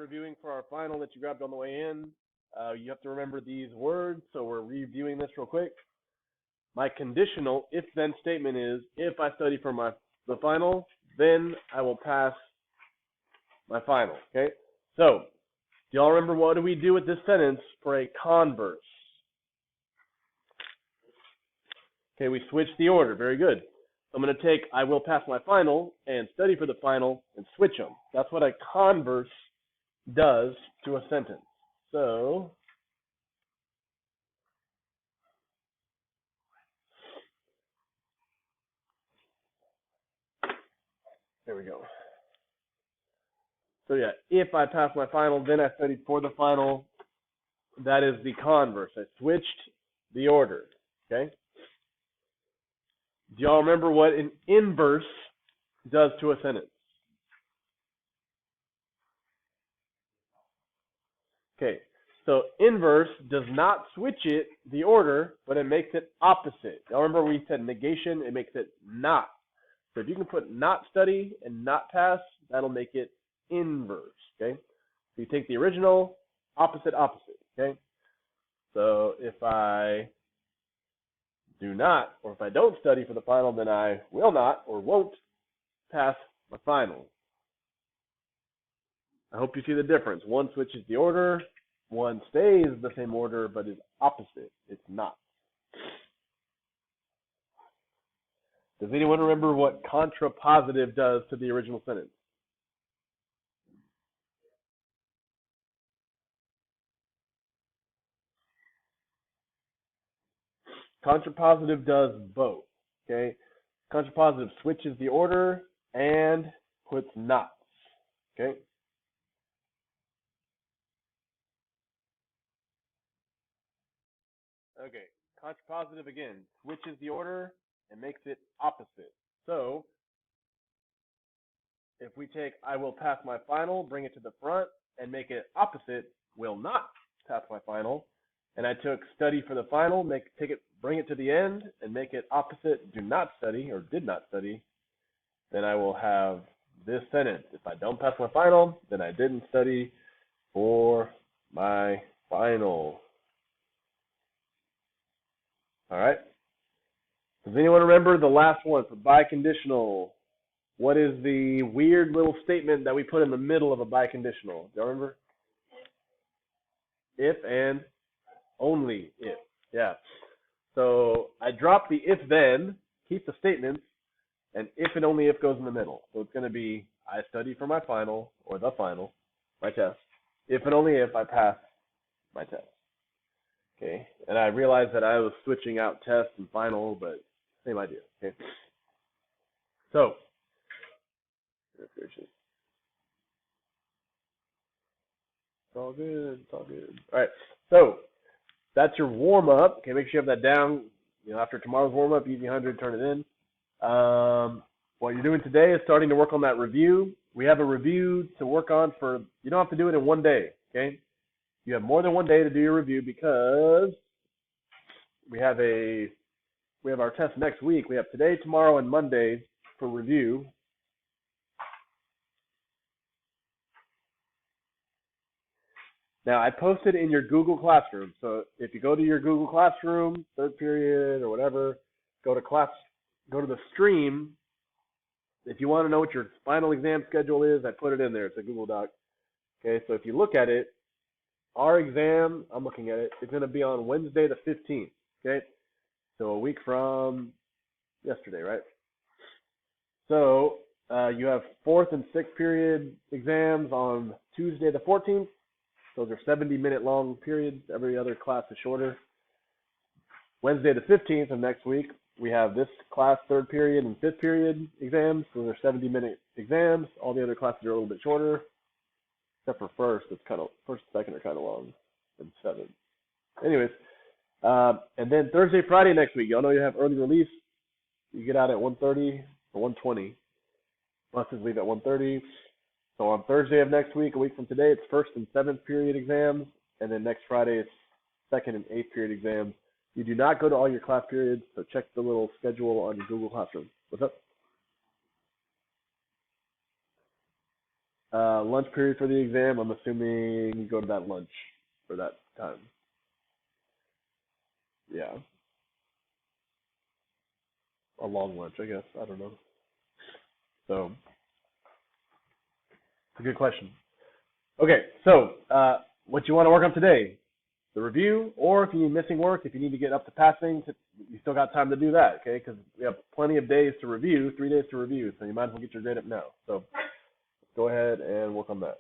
reviewing for our final that you grabbed on the way in. You have to remember these words, so we're reviewing this real quick. My conditional if-then statement is, if I study for the final, then I will pass my final, okay? So, do y'all remember what do we do with this sentence for a converse? Okay, we switch the order. Very good. I'm going to take I will pass my final and study for the final and switch them. That's what a converse does to a sentence. So, there we go. So yeah, if I pass my final, then I studied for the final. That is the converse. I switched the order, okay? Do y'all remember what an inverse does to a sentence? Okay, so inverse does not switch the order, but it makes it opposite. Y'all remember we said negation, it makes it not. So if you can put not study and not pass, that'll make it inverse, okay? So you take the original, opposite, okay? So if I do not, or if I don't study for the final, then I will not or won't pass my final. I hope you see the difference. One switches the order, one stays the same order, but is opposite. It's not. Does anyone remember what contrapositive does to the original sentence? Contrapositive does both, okay? Contrapositive switches the order and puts nots, okay? Okay, contrapositive again switches the order and makes it opposite. So, if we take I will pass my final, bring it to the front, and make it opposite, will not pass my final, and I took study for the final, bring it to the end, and make it opposite, do not study, or did not study, then I will have this sentence. If I don't pass my final, then I didn't study for my final. All right? Does anyone remember the last one for biconditional? What is the weird little statement that we put in the middle of a biconditional? Do you remember? If and only if. Yeah. So I drop the if then, keep the statements, and if and only if goes in the middle. So it's going to be I study for my final, or the final, my test. If and only if I pass my test. Okay. And I realized that I was switching out test and final, but same idea. Okay. So, it's all good. It's all good. All right. So that's your warm up. Okay, make sure you have that down. You know, after tomorrow's warm up, easy 100, turn it in. What you're doing today is starting to work on that review. We have a review to work on for. You don't have to do it in one day. Okay, you have more than one day to do your review because we have our test next week. We have today, tomorrow, and Monday for review. Now, I posted in your Google Classroom. So if you go to your Google Classroom, third period or whatever, go to the stream. If you want to know what your final exam schedule is, I put it in there. It's a Google Doc. Okay, so if you look at it, our exam, I'm looking at it, it's going to be on Wednesday the 15th. Okay, so a week from yesterday, right? So you have fourth and sixth period exams on Tuesday the 14th. Those are 70-minute long periods. Every other class is shorter. Wednesday the 15th of next week, we have this class third period and fifth period exams. Those are 70-minute exams. All the other classes are a little bit shorter, except for first. First and second are kind of long, and seventh. Anyways, and then Thursday, Friday next week, y'all know you have early release. You get out at 1:30 or 1:20. Buses leave at 1:30. So on Thursday of next week, a week from today, it's first and seventh period exams, and then next Friday it's second and eighth period exams. You do not go to all your class periods, so check the little schedule on your Google Classroom. What's up? Lunch period for the exam. I'm assuming you go to that lunch for that time. Yeah. A long lunch, I guess. I don't know. So, it's a good question. Okay, so what you want to work on today? The review, or if you're missing work, if you need to get up to passing, you still got time to do that, okay? Because we have plenty of days to review, 3 days to review, so you might as well get your grade up now. So go ahead and work on that.